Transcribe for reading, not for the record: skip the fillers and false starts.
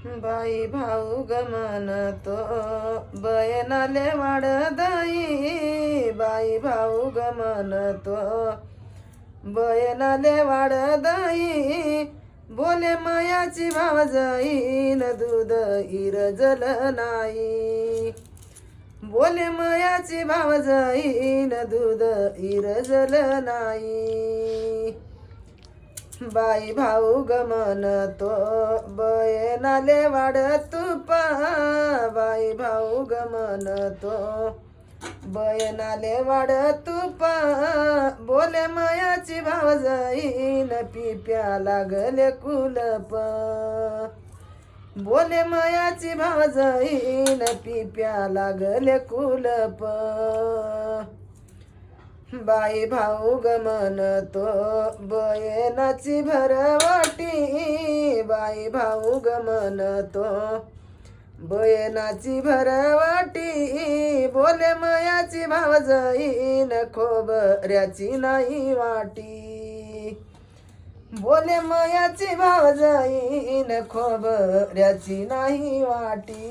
बाई भाऊ गमनतो बयनाले वाढदाई बाई भाऊ गमनतो बयनाले वाढदाई बोले मायाची भावजाईन दूध इरजल नाही बोले मायाची भावजाईन दूध इरजल नाही बाई भाऊ गमनतो बयनाले वाढ तुपा बाई भाऊ गमनतो बयनाले वाढ तुपा बोले मायाची भावजाईन पिप्या लागले कुलप बोले मायाची भावजाईन पिप्या लागले कुलप बाई भाऊ गमनतो बयनाची भरवाटी बाई भाऊ गमनतो बयनाची भरवाटी बोले मयाची भावजाईन खोबऱ्याची नाही वाटी बोले मयाची भावजाईन खोबऱ्याची नाही वाटी